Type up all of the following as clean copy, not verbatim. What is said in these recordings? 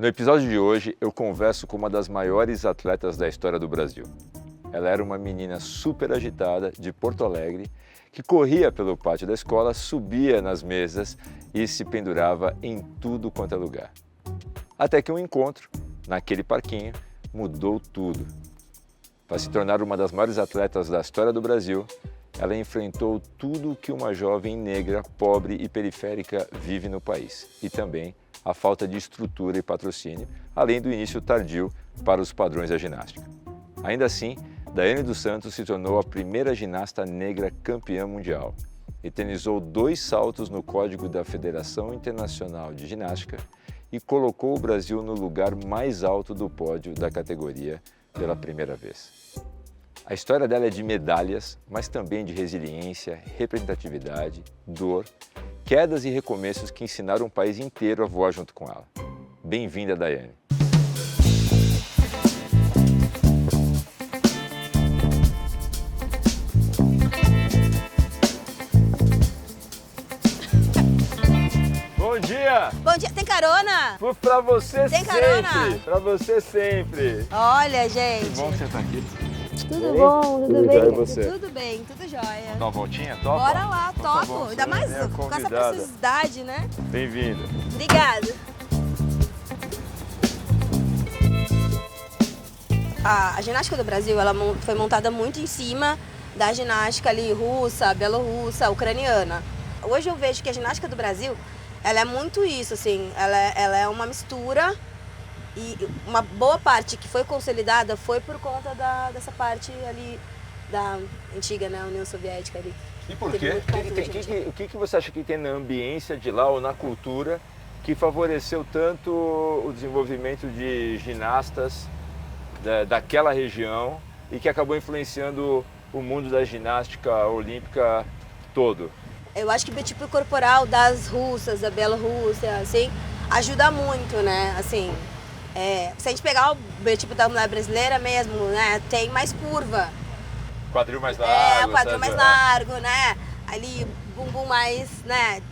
No episódio de hoje, eu converso com uma das maiores atletas da história do Brasil. Ela era uma menina super agitada de Porto Alegre, que corria pelo pátio da escola, subia nas mesas e se pendurava em tudo quanto é lugar. Até que um encontro, naquele parquinho, mudou tudo. Para se tornar uma das maiores atletas da história do Brasil, ela enfrentou tudo o que uma jovem negra, pobre e periférica vive no país. E também a falta de estrutura e patrocínio, além do início tardio para os padrões da ginástica. Ainda assim, Daiane dos Santos se tornou a primeira ginasta negra campeã mundial. Eternizou 2 saltos no código da Federação Internacional de Ginástica e colocou o Brasil no lugar mais alto do pódio da categoria pela primeira vez. A história dela é de medalhas, mas também de resiliência, representatividade, dor, quedas e recomeços que ensinaram o país inteiro a voar junto com ela. Bem-vinda, Daiane. Bom dia! Bom dia, tem carona? Pra você Tem sempre! carona? Pra você sempre! Olha, Que gente. bom que você tá aqui. Tudo bom, tudo bem? jóia, e você? Tudo bem, tudo jóia. Dá uma voltinha? Topa? Bora lá, Então tá topo. bom, Ainda você mais é a com essa convidada. precisidade, né? Bem-vinda. Obrigada. A ginástica do Brasil, ela foi montada muito em cima da ginástica ali russa, belorrussa, ucraniana. Hoje eu vejo que a ginástica do Brasil, ela é muito isso, assim, ela é uma mistura e uma boa parte que foi consolidada foi por conta dessa parte ali da antiga, né, União Soviética ali. E por Teve quê? muito conflito, gente. O que você acha que tem na ambiência de lá ou na cultura que favoreceu tanto o desenvolvimento de ginastas daquela região e que acabou influenciando o mundo da ginástica olímpica todo? Eu acho que o biotipo corporal das russas, da Bielorrússia, assim, ajuda muito, né? Assim, se a gente pegar o biotipo da mulher brasileira mesmo, né? Tem mais curva. Quadril mais largo. O quadril mais largo, né? Ali, bumbum mais, né?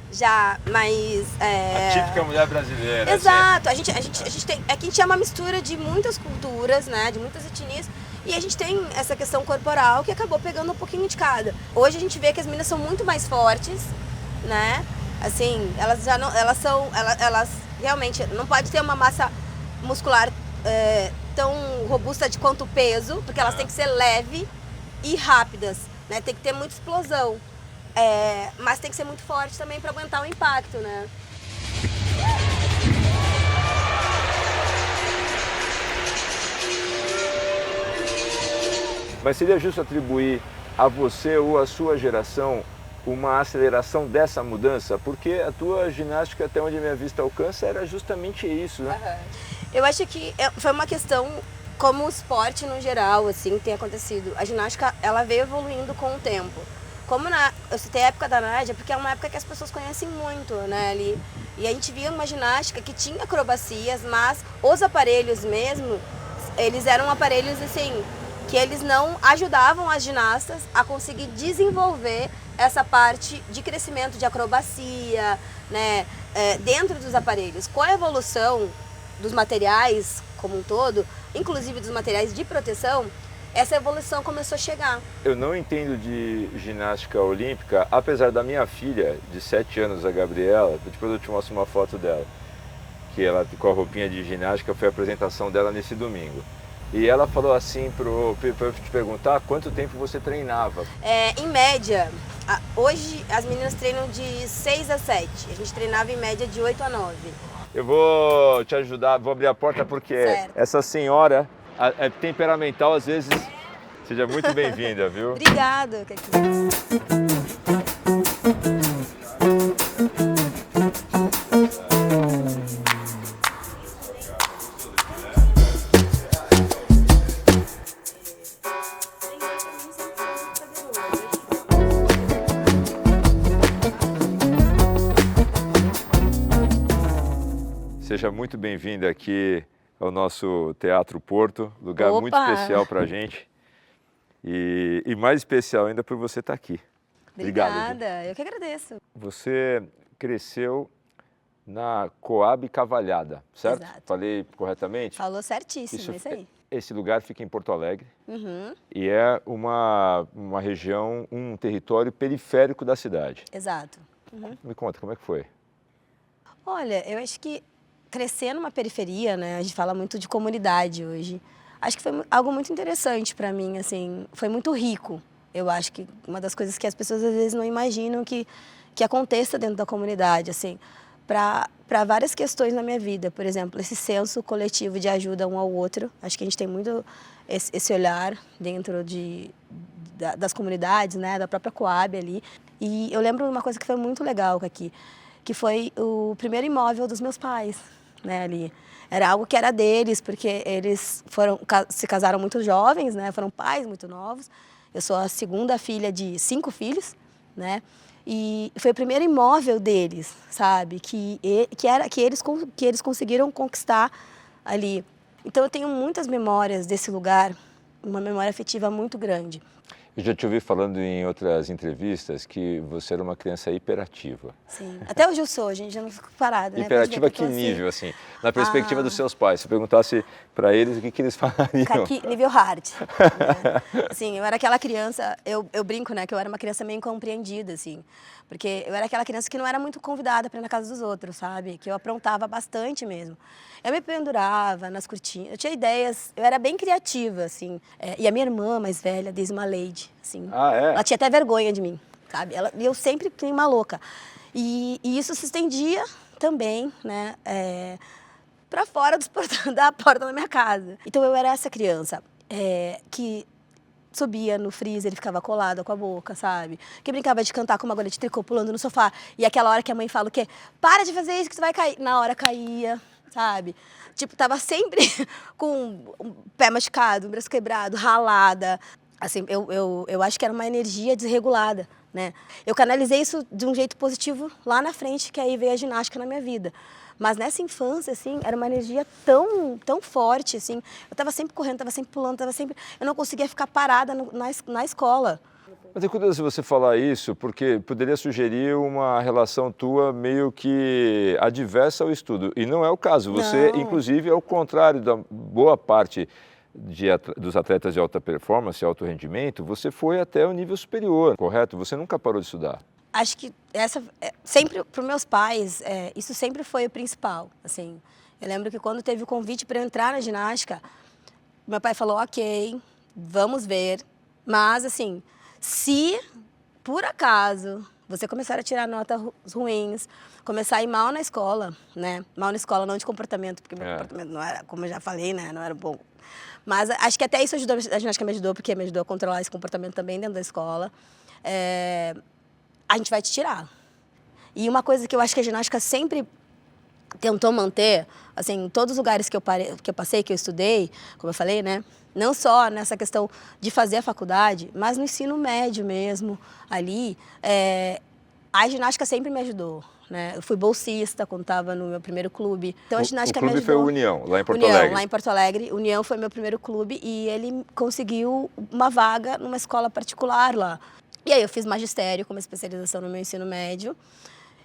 Já mais... A típica mulher brasileira. Exato. A gente tem... Aqui a gente é uma mistura de muitas culturas, né? De muitas etnias. E a gente tem essa questão corporal que acabou pegando um pouquinho de cada. Hoje a gente vê que as meninas são muito mais fortes, né? Assim, elas já não... Elas realmente não pode ter uma massa muscular tão robusta quanto o peso, porque elas têm que ser leve e rápidas, né? Tem que ter muita explosão, mas tem que ser muito forte também para aguentar o impacto, né? Mas seria justo atribuir a você ou a sua geração uma aceleração dessa mudança? Porque a tua ginástica, até onde a minha vista alcança, era justamente isso, né? Uhum. Eu acho que foi uma questão, como o esporte no geral, assim, tem acontecido. A ginástica, ela veio evoluindo com o tempo. Como eu citei a época da Nádia, porque é uma época que as pessoas conhecem muito, né, ali. E a gente via uma ginástica que tinha acrobacias, mas os aparelhos mesmo, eles eram aparelhos, assim, que eles não ajudavam as ginastas a conseguir desenvolver essa parte de crescimento de acrobacia, né, dentro dos aparelhos. Com a evolução dos materiais como um todo, inclusive dos materiais de proteção, essa evolução começou a chegar. Eu não entendo de ginástica olímpica, apesar da minha filha, de 7 anos, a Gabriela, depois eu te mostro uma foto dela, que ela com a roupinha de ginástica, foi a apresentação dela nesse domingo. E ela falou assim para eu te perguntar quanto tempo você treinava. Em média, hoje as meninas treinam de 6 a 7, a gente treinava em média de 8 a 9. Eu vou te ajudar, vou abrir a porta porque Certo. essa senhora é temperamental às vezes. Seja muito bem-vinda, viu? Obrigada. Seja muito bem-vinda aqui ao nosso Teatro Porto, lugar Opa! muito especial para a gente. E mais especial ainda por você estar aqui. Obrigado. Obrigada, eu que agradeço. Você cresceu na Coab Cavalhada, certo? Exato. Falei corretamente? Falou certíssimo, isso aí. Esse lugar fica em Porto Alegre Uhum, e é uma região, um território periférico da cidade. exato. Me conta, como é que foi? Olha, eu acho que crescer numa periferia, né? A gente fala muito de comunidade hoje. Acho que foi algo muito interessante para mim, assim, foi muito rico. Eu acho que uma das coisas que as pessoas às vezes não imaginam que aconteça dentro da comunidade, assim, para várias questões na minha vida. Por exemplo, esse senso coletivo de ajuda um ao outro. Acho que a gente tem muito esse olhar dentro das comunidades, né? Da própria Coab ali. E eu lembro de uma coisa que foi muito legal aqui, que foi o primeiro imóvel dos meus pais, né, ali. Era algo que era deles, porque eles se casaram muito jovens, né, foram pais muito novos. Eu sou a segunda filha de 5 filhos, né, e foi o primeiro imóvel deles, sabe, que eles conseguiram conquistar ali. Então eu tenho muitas memórias desse lugar, uma memória afetiva muito grande. Eu já te ouvi falando em outras entrevistas que você era uma criança hiperativa. Sim, até hoje eu sou, a gente já não fica parada, né? Hiperativa a que nível, assim? Na perspectiva dos seus pais, se perguntasse para eles, o que eles falariam? Nível hard. Né? Assim, eu era aquela criança, eu brinco, né, que eu era uma criança meio incompreendida, assim. Porque eu era aquela criança que não era muito convidada para ir na casa dos outros, sabe? Que eu aprontava bastante mesmo. Eu me pendurava nas cortinas, eu tinha ideias, eu era bem criativa, assim. E a minha irmã mais velha, Desde Leide, assim, ela tinha até vergonha de mim, sabe? E eu sempre fui uma louca. E isso se estendia também, né, para fora da porta da minha casa. Então eu era essa criança que subia no freezer e ficava colada com a boca, sabe? Que brincava de cantar com uma agulha de tricô pulando no sofá. E aquela hora que a mãe fala o quê? Para de fazer isso que você vai cair. Na hora caía, sabe? Tipo, tava sempre com o pé machucado, o braço quebrado, ralada. Assim, eu acho que era uma energia desregulada, né? Eu canalizei isso de um jeito positivo lá na frente, que aí veio a ginástica na minha vida. Mas nessa infância, assim, era uma energia tão forte, assim. Eu estava sempre correndo, estava sempre pulando, eu não conseguia ficar parada na escola. Mas é curioso você falar isso, porque poderia sugerir uma relação tua meio que adversa ao estudo. E não é o caso. Você, Não. inclusive, ao contrário da boa parte dos atletas de alta performance, alto rendimento, você foi até o nível superior, correto? Você nunca parou de estudar. Acho que sempre para os meus pais, isso sempre foi o principal, assim. Eu lembro que quando teve o convite para eu entrar na ginástica, meu pai falou, ok, vamos ver, mas assim, se por acaso você começar a tirar notas ruins, começar a ir mal na escola, né? Mal na escola, não de comportamento, porque meu comportamento não era, como eu já falei, né? Não era bom. Mas acho que até isso ajudou, a ginástica me ajudou, porque me ajudou a controlar esse comportamento também dentro da escola. A gente vai te tirar. E uma coisa que eu acho que a ginástica sempre tentou manter, assim, em todos os lugares que eu passei, que eu estudei, como eu falei, né? Não só nessa questão de fazer a faculdade, mas no ensino médio mesmo, ali, a ginástica sempre me ajudou, né? Eu fui bolsista quando estava no meu primeiro clube. Então a ginástica me ajudou. O clube foi o União, lá em Porto Alegre. União, lá em Porto Alegre. União foi meu primeiro clube e ele conseguiu uma vaga numa escola particular lá. E aí eu fiz magistério como especialização no meu ensino médio.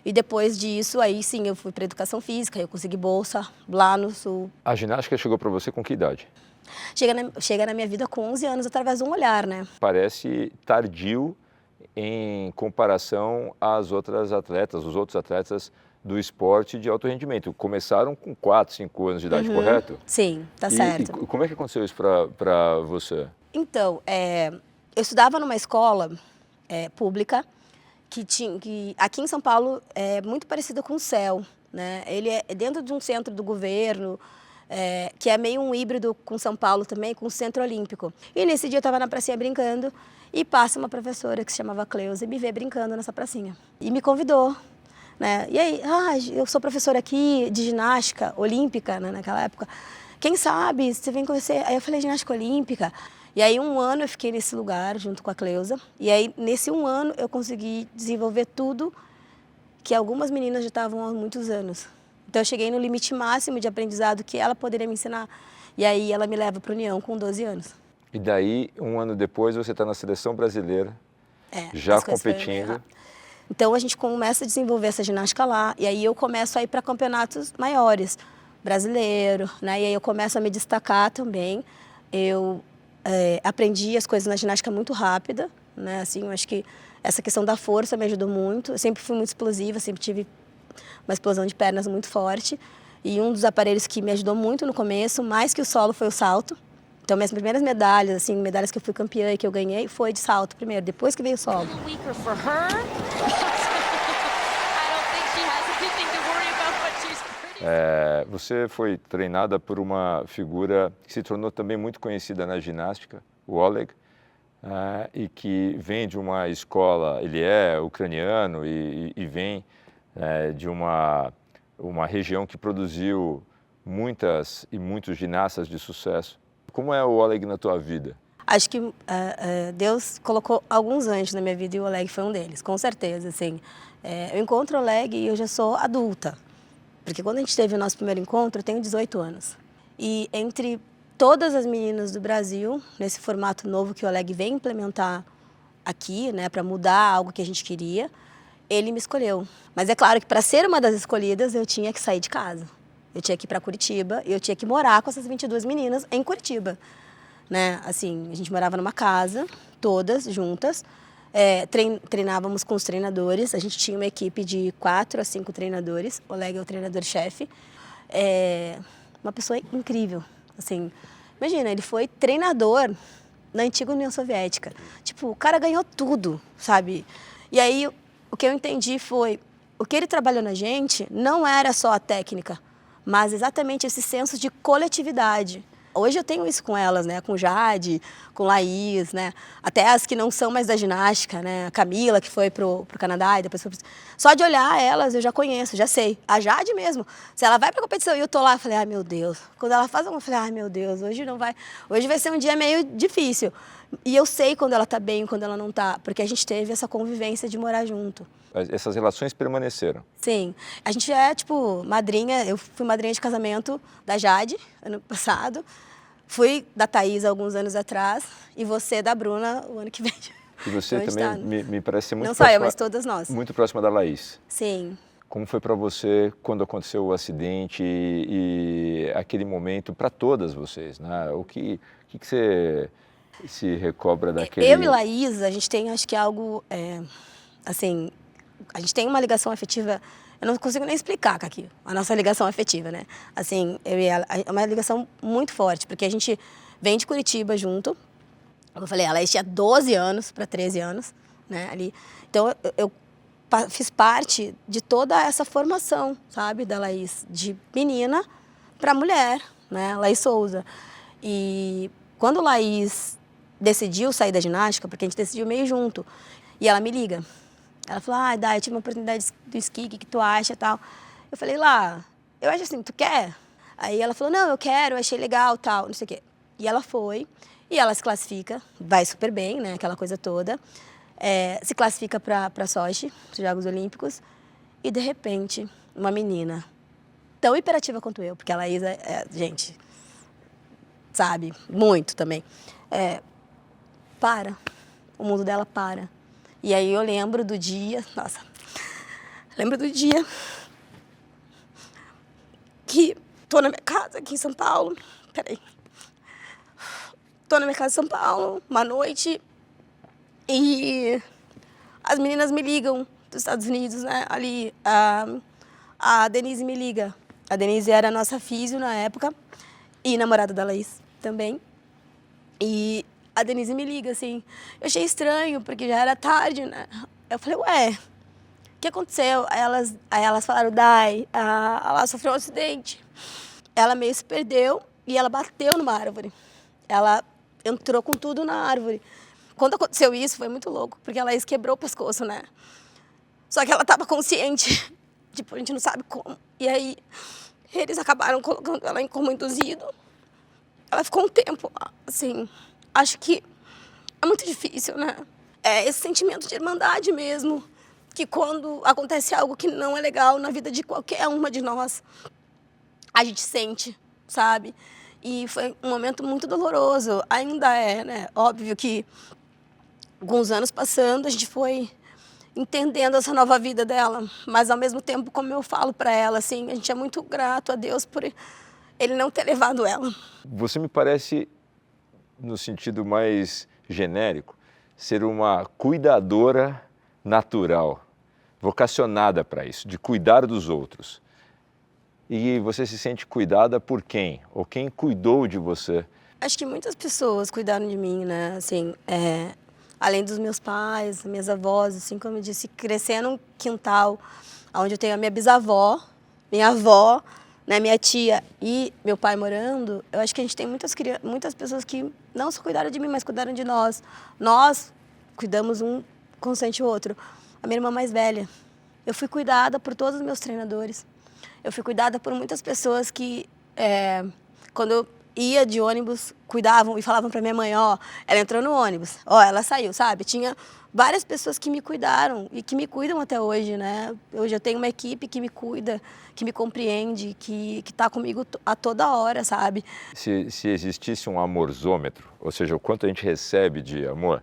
E depois disso, aí sim, eu fui para educação física, eu consegui bolsa lá no Sul. A ginástica chegou para você com que idade? Chega na minha vida com 11 anos através de um olhar, né? Parece tardio em comparação às outras atletas, os outros atletas do esporte de alto rendimento. Começaram com 4, 5 anos de idade, correto? Sim, tá certo. E como é que aconteceu isso para você? Então, eu estudava numa escola pública que aqui em São Paulo é muito parecida com o CEL, né? Ele é dentro de um centro do governo, que é meio um híbrido com São Paulo também, com o Centro Olímpico. E nesse dia eu estava na pracinha brincando e passa uma professora que se chamava Cleusa e me vê brincando nessa pracinha. E me convidou, né? E aí, eu sou professora aqui de ginástica olímpica, né, naquela época. Quem sabe, você vem conhecer? Aí eu falei, ginástica olímpica. E aí, 1 ano eu fiquei nesse lugar, junto com a Cleusa. E aí, nesse 1 ano, eu consegui desenvolver tudo que algumas meninas já estavam há muitos anos. Então, eu cheguei no limite máximo de aprendizado que ela poderia me ensinar. E aí, ela me leva para a União com 12 anos. E daí, 1 ano depois, você está na seleção brasileira, já competindo. Então a gente começa a desenvolver essa ginástica lá, e aí eu começo a ir para campeonatos maiores, brasileiro, né? E aí eu começo a me destacar também. Eu aprendi as coisas na ginástica muito rápida, né? Assim, eu acho que essa questão da força me ajudou muito. Eu sempre fui muito explosiva, sempre tive uma explosão de pernas muito forte. E um dos aparelhos que me ajudou muito no começo, mais que o solo, foi o salto. Então, minhas primeiras medalhas, assim, medalhas que eu fui campeã e que eu ganhei, foi de salto primeiro, depois que veio o solo. Você foi treinada por uma figura que se tornou também muito conhecida na ginástica, o Oleg, e que vem de uma escola, ele é ucraniano e vem de uma região que produziu muitas e muitos ginastas de sucesso. Como é o Oleg na tua vida? Acho que Deus colocou alguns anjos na minha vida e o Oleg foi um deles, com certeza. Assim, eu encontro o Oleg e eu já sou adulta. Porque quando a gente teve o nosso primeiro encontro, eu tenho 18 anos. E entre todas as meninas do Brasil, nesse formato novo que o Oleg vem implementar aqui, né, para mudar algo que a gente queria, ele me escolheu. Mas é claro que para ser uma das escolhidas, eu tinha que sair de casa. Eu tinha que ir para Curitiba e eu tinha que morar com essas 22 meninas em Curitiba. Né? Assim, a gente morava numa casa, todas juntas, treinávamos com os treinadores, a gente tinha uma equipe de 4 a 5 treinadores, o Oleg é o treinador-chefe, uma pessoa incrível, assim, imagina, ele foi treinador na antiga União Soviética, tipo, o cara ganhou tudo, sabe? E aí, o que eu entendi foi, o que ele trabalhou na gente não era só a técnica, mas exatamente esse senso de coletividade. Hoje eu tenho isso com elas, né? Com Jade, com Laís, né? Até as que não são mais da ginástica, né? A Camila, que foi pro Canadá e depois foi pro... Só de olhar elas eu já conheço, já sei. A Jade mesmo. Se ela vai pra competição e eu tô lá, eu falei, ai meu Deus. Quando ela faz alguma, eu falei, ai meu Deus, hoje não vai. Hoje vai ser um dia meio difícil. E eu sei quando ela tá bem e quando ela não tá, porque a gente teve essa convivência de morar junto. Essas relações permaneceram? Sim. A gente é, tipo, madrinha. Eu fui madrinha de casamento da Jade, ano passado. Fui da Thaís alguns anos atrás. E você da Bruna o ano que vem. E você também me parece ser muito não próxima... só eu, mas todas nós. Muito próxima da Laís. Sim. Como foi para você quando aconteceu o acidente e aquele momento para todas vocês, né? O que você se recobra daquele... Eu e Laís, a gente tem, acho que algo, assim... A gente tem uma ligação afetiva, eu não consigo nem explicar, Kaki, a nossa ligação afetiva, né? Assim, eu e ela, é uma ligação muito forte, porque a gente vem de Curitiba junto. Como eu falei, ela tinha 12 anos para 13 anos, né? Ali. Então, eu fiz parte de toda essa formação, sabe? Da Laís, de menina para mulher, né? Laís Souza. E quando Laís decidiu sair da ginástica, porque a gente decidiu meio junto, e ela me liga. Ela falou, Dai, eu tive uma oportunidade do esqui, o que tu acha e tal. Eu falei, lá, eu acho assim, tu quer? Aí ela falou, não, eu quero, eu achei legal tal, não sei o quê. E ela foi, e ela se classifica, vai super bem, né, aquela coisa toda. Se classifica para Sochi, os Jogos Olímpicos, e de repente, uma menina tão hiperativa quanto eu, porque a Laís gente, sabe, muito também, o mundo dela para. E aí eu lembro do dia, lembro do dia que tô na minha casa aqui em São Paulo, tô na minha casa em São Paulo, uma noite, e as meninas me ligam dos Estados Unidos, né, ali, a Denise me liga. A Denise era nossa físio na época e namorada da Laís também, e a Denise me liga, assim, eu achei estranho, porque já era tarde, né? Eu falei, ué, o que aconteceu? Aí elas falaram, Dai, ela sofreu um acidente. Ela meio se perdeu e ela bateu numa árvore. Ela entrou com tudo na árvore. Quando aconteceu isso, foi muito louco, porque ela quebrou o pescoço, né? Só que ela estava consciente, tipo, a gente não sabe como. E aí, eles acabaram colocando ela em coma induzido. Ela ficou um tempo, assim... Acho que é muito difícil, né? É esse sentimento de irmandade mesmo, que quando acontece algo que não é legal na vida de qualquer uma de nós, a gente sente, sabe? E foi um momento muito doloroso, ainda é, né? Óbvio que, alguns anos passando, a gente foi entendendo essa nova vida dela. Mas ao mesmo tempo, como eu falo para ela, assim, a gente é muito grato a Deus por ele não ter levado ela. Você me parece, no sentido mais genérico, ser uma cuidadora natural, vocacionada para isso, de cuidar dos outros. E você se sente cuidada por quem? Ou quem cuidou de você? Acho que muitas pessoas cuidaram de mim, né? Assim, além dos meus pais, minhas avós, assim, como eu disse, crescer num quintal onde eu tenho a minha bisavó, minha avó, né, minha tia e meu pai morando, eu acho que a gente tem muitas pessoas que não só cuidaram de mim, mas cuidaram de nós. Nós cuidamos um consciente o outro. A minha irmã mais velha, eu fui cuidada por todos os meus treinadores. Eu fui cuidada por muitas pessoas que, quando eu ia de ônibus, cuidavam e falavam para minha mãe, ó, ela entrou no ônibus, ó, ela saiu, sabe? Tinha várias pessoas que me cuidaram e que me cuidam até hoje, né? Hoje eu tenho uma equipe que me cuida, que me compreende, que está comigo a toda hora, sabe? Se existisse um amorzômetro, ou seja, o quanto a gente recebe de amor,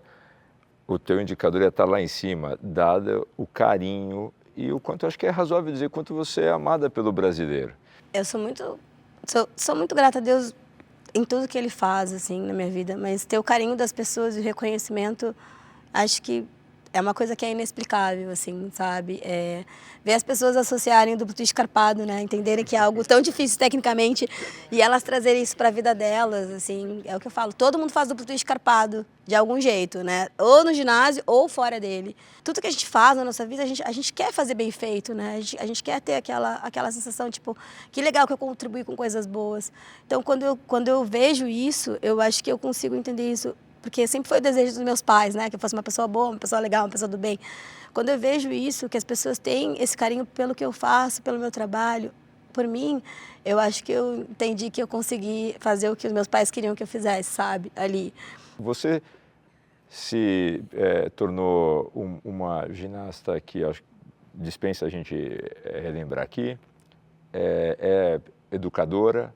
o teu indicador ia estar lá em cima, dado o carinho e o quanto, acho que é razoável dizer, quanto você é amada pelo brasileiro. Eu sou muito grata a Deus em tudo que Ele faz, assim, na minha vida, mas ter o carinho das pessoas e o reconhecimento, acho que é uma coisa que é inexplicável, assim, sabe? Ver as pessoas associarem o duplo twist carpado, né? Entenderem que é algo tão difícil tecnicamente e elas trazerem isso para a vida delas, assim, é o que eu falo. Todo mundo faz duplo twist carpado, de algum jeito, né? Ou no ginásio ou fora dele. Tudo que a gente faz na nossa vida, a gente quer fazer bem feito, né? A gente quer ter aquela sensação, tipo, que legal que eu contribuí com coisas boas. Então, quando eu vejo isso, eu acho que eu consigo entender isso. Porque sempre foi o desejo dos meus pais, né? Que eu fosse uma pessoa boa, uma pessoa legal, uma pessoa do bem. Quando eu vejo isso, que as pessoas têm esse carinho pelo que eu faço, pelo meu trabalho, por mim, eu acho que eu entendi que eu consegui fazer o que os meus pais queriam que eu fizesse, sabe? Ali. Você se tornou uma ginasta que acho que dispensa a gente relembrar aqui, é educadora,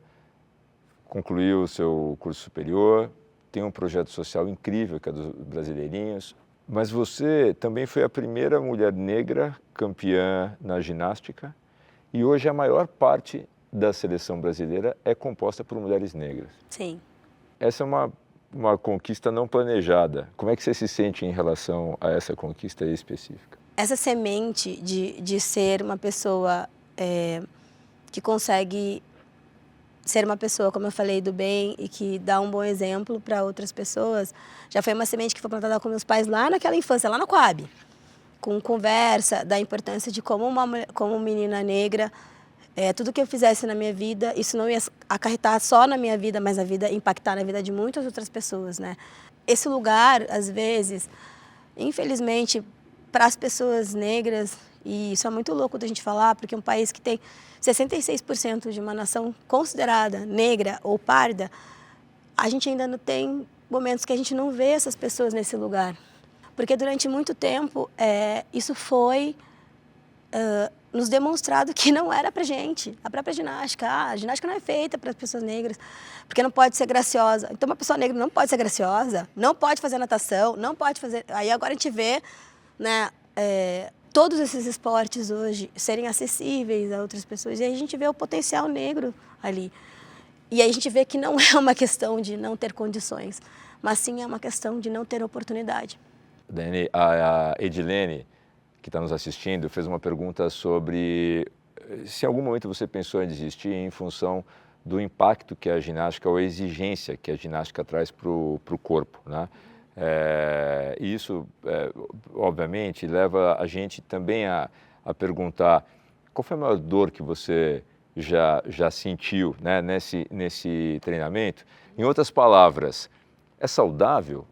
concluiu o seu curso superior, tem um projeto social incrível que é dos Brasileirinhos, mas você também foi a primeira mulher negra campeã na ginástica e hoje a maior parte da seleção brasileira é composta por mulheres negras. Sim. Essa é uma conquista não planejada. Como é que você se sente em relação a essa conquista específica? Essa semente de ser uma pessoa que consegue ser uma pessoa, como eu falei, do bem e que dá um bom exemplo para outras pessoas, já foi uma semente que foi plantada com meus pais lá naquela infância, lá no Coab, com conversa da importância de como menina negra, tudo que eu fizesse na minha vida, isso não ia acarretar só na minha vida, mas impactar na vida de muitas outras pessoas, né? Esse lugar, às vezes, infelizmente, para as pessoas negras, e isso é muito louco da gente falar, porque é um país que tem 66% de uma nação considerada negra ou parda, a gente ainda não tem momentos que a gente não vê essas pessoas nesse lugar. Porque durante muito tempo isso foi nos demonstrado que não era pra gente. A própria ginástica, a ginástica não é feita para as pessoas negras, porque não pode ser graciosa. Então uma pessoa negra não pode ser graciosa, não pode fazer natação, não pode fazer... Aí agora a gente vê, né, todos esses esportes hoje serem acessíveis a outras pessoas. E aí a gente vê o potencial negro ali. E aí a gente vê que não é uma questão de não ter condições, mas sim é uma questão de não ter oportunidade. Dani, a Edilene, que está nos assistindo, fez uma pergunta sobre se em algum momento você pensou em desistir em função do impacto que a ginástica, ou a exigência que a ginástica traz para o corpo, né? E isso, obviamente, leva a gente também a perguntar qual foi a maior dor que você já sentiu, né, nesse treinamento. Em outras palavras, é saudável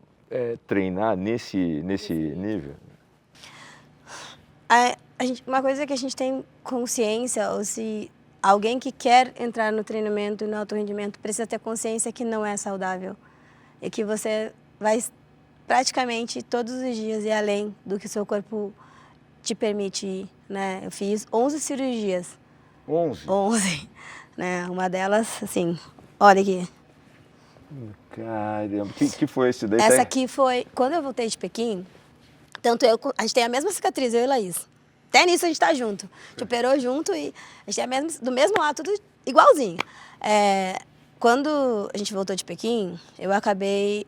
treinar nesse nível? Uma coisa que a gente tem consciência, ou se alguém que quer entrar no treinamento e no alto rendimento precisa ter consciência que não é saudável. E que você vai praticamente todos os dias ir além do que o seu corpo te permite ir, né? Eu fiz 11 cirurgias. 11? 11, né? Uma delas, assim, olha aqui. Caramba, que foi esse daí? Essa aqui foi, quando eu voltei de Pequim, Tanto a gente tem a mesma cicatriz, eu e Laís. Até nisso a gente tá junto. A gente operou junto e a gente tem do mesmo lado, tudo igualzinho. Quando a gente voltou de Pequim, eu acabei...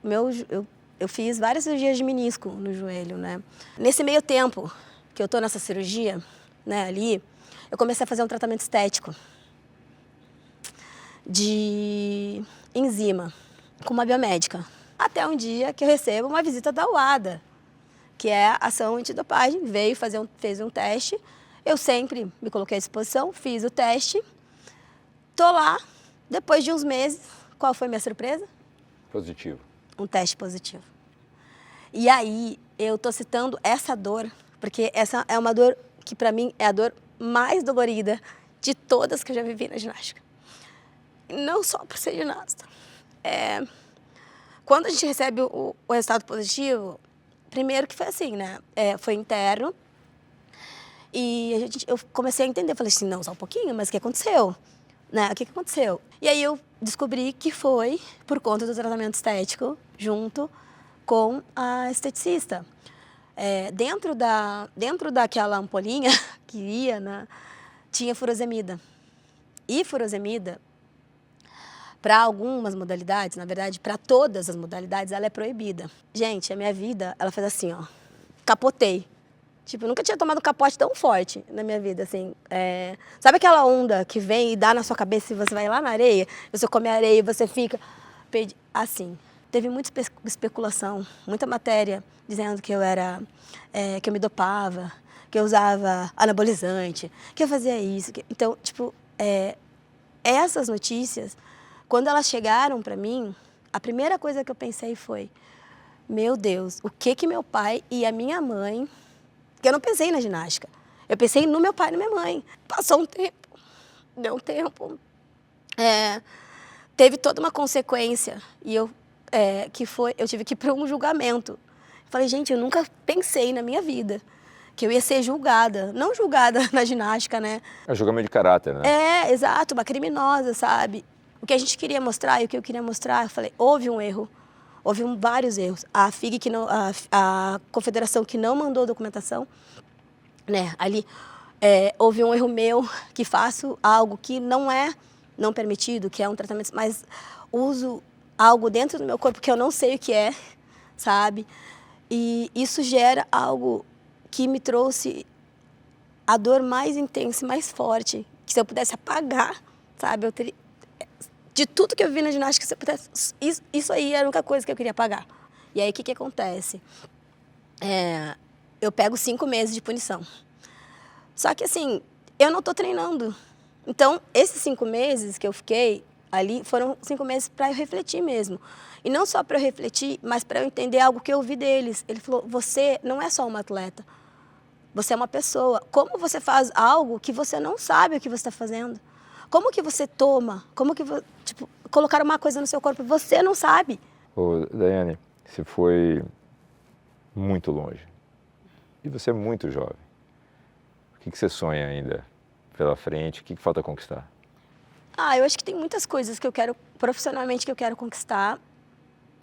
Eu fiz várias cirurgias de menisco no joelho, né? Nesse meio tempo que eu tô nessa cirurgia, né, ali, eu comecei a fazer um tratamento estético de enzima com uma biomédica. Até um dia que eu recebo uma visita da UADA, que é a ação antidopagem, fez um teste. Eu sempre me coloquei à disposição, fiz o teste. Tô lá, depois de uns meses, qual foi a minha surpresa? Positivo. Um teste positivo. E aí, eu tô citando essa dor, porque essa é uma dor que para mim é a dor mais dolorida de todas que eu já vivi na ginástica. Não só por ser ginasta. Quando a gente recebe o resultado positivo, primeiro que foi assim, né? Foi interno. E eu comecei a entender, falei assim, não, só um pouquinho, mas o que aconteceu? Né? O que aconteceu? E aí eu descobri que foi por conta do tratamento estético, junto com a esteticista. Dentro daquela ampolinha que ia, né, tinha furosemida. E furosemida, para algumas modalidades, na verdade, para todas as modalidades, ela é proibida. Gente, a minha vida, ela fez assim, ó, capotei. Tipo, eu nunca tinha tomado um capote tão forte na minha vida, assim. Sabe aquela onda que vem e dá na sua cabeça e você vai lá na areia? Você come a areia e você fica... Assim, teve muita especulação, muita matéria dizendo que que eu me dopava, que eu usava anabolizante, que eu fazia isso. Então, tipo, essas notícias, quando elas chegaram para mim, a primeira coisa que eu pensei foi, meu Deus, o que meu pai e a minha mãe... Porque eu não pensei na ginástica. Eu pensei no meu pai e na minha mãe. Passou um tempo, deu um tempo. Teve toda uma consequência. E eu tive que ir para um julgamento. Falei, gente, eu nunca pensei na minha vida que eu ia ser julgada. Não julgada na ginástica, né? É um julgamento de caráter, né? Exato, uma criminosa, sabe? O que a gente queria mostrar e o que eu queria mostrar, eu falei, houve um erro. Houve vários erros. A FIG, a confederação que não mandou documentação, né, ali, houve um erro meu, que faço algo que não permitido, que é um tratamento, mas uso algo dentro do meu corpo que eu não sei o que é, sabe? E isso gera algo que me trouxe a dor mais intensa e mais forte, que se eu pudesse apagar, sabe, eu teria... De tudo que eu vi na ginástica, se eu pudesse, isso aí era a única coisa que eu queria pagar. E aí, o que acontece? Eu pego 5 meses de punição. Só que, assim, eu não estou treinando. Então, esses 5 meses que eu fiquei ali, foram 5 meses para eu refletir mesmo. E não só para eu refletir, mas para eu entender algo que eu ouvi deles. Ele falou, você não é só uma atleta, você é uma pessoa. Como você faz algo que você não sabe o que você está fazendo? Como que você toma? Como que, tipo, colocar uma coisa no seu corpo, você não sabe. Ô, Daiane, você foi muito longe. E você é muito jovem. O que você sonha ainda pela frente? O que falta conquistar? Eu acho que tem muitas coisas que eu quero, profissionalmente, que eu quero conquistar,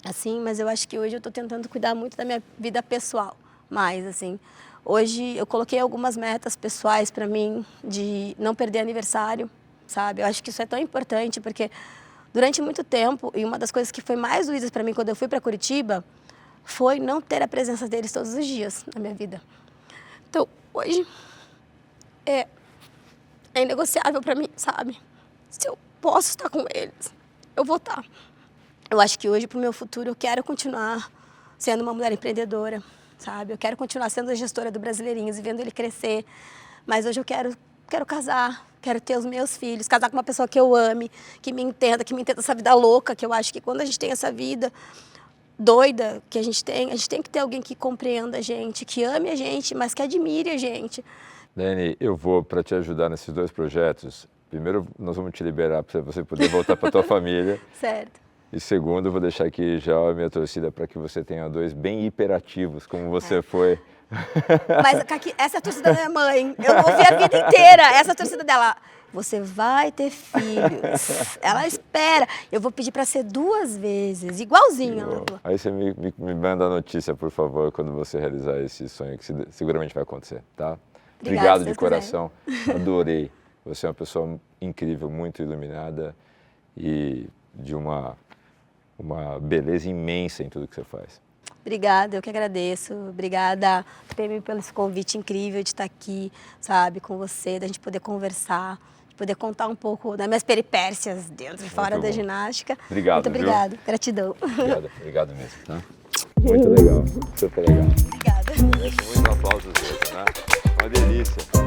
assim, mas eu acho que hoje eu estou tentando cuidar muito da minha vida pessoal, mais, assim. Hoje eu coloquei algumas metas pessoais para mim, de não perder aniversário, sabe? Eu acho que isso é tão importante, porque durante muito tempo, e uma das coisas que foi mais doídas para mim quando eu fui para Curitiba, foi não ter a presença deles todos os dias na minha vida. Então, hoje, é inegociável para mim, sabe? Se eu posso estar com eles, eu vou estar. Eu acho que hoje, para o meu futuro, eu quero continuar sendo uma mulher empreendedora, sabe? Eu quero continuar sendo a gestora do Brasileirinhos e vendo ele crescer, mas hoje eu quero casar, quero ter os meus filhos, casar com uma pessoa que eu ame, que me entenda essa vida louca, que eu acho que quando a gente tem essa vida doida que a gente tem que ter alguém que compreenda a gente, que ame a gente, mas que admire a gente. Dani, eu vou, para te ajudar nesses 2 projetos, primeiro nós vamos te liberar para você poder voltar para a tua família. Certo. E segundo, eu vou deixar aqui já a minha torcida para que você tenha 2 bem hiperativos, como você foi. Mas essa é a torcida da minha mãe. Eu ouvi a vida inteira essa torcida dela. você vai ter filhos. Ela espera. Eu vou pedir para ser 2 vezes, igualzinho. Ela falou. Aí você me manda a notícia, por favor, quando você realizar esse sonho, que seguramente vai acontecer, tá? Obrigado de coração. Adorei. Você é uma pessoa incrível, muito iluminada e de uma beleza imensa em tudo que você faz. Obrigada, eu que agradeço. Obrigada, Prêmio, pelo esse convite incrível de estar aqui, sabe, com você, da gente poder conversar, de poder contar um pouco das minhas peripécias dentro e fora da ginástica. Obrigado, muito obrigado, gratidão. Obrigado mesmo, tá? Muito legal, super legal. Obrigada. Merece muito aplauso mesmo, né? Uma delícia.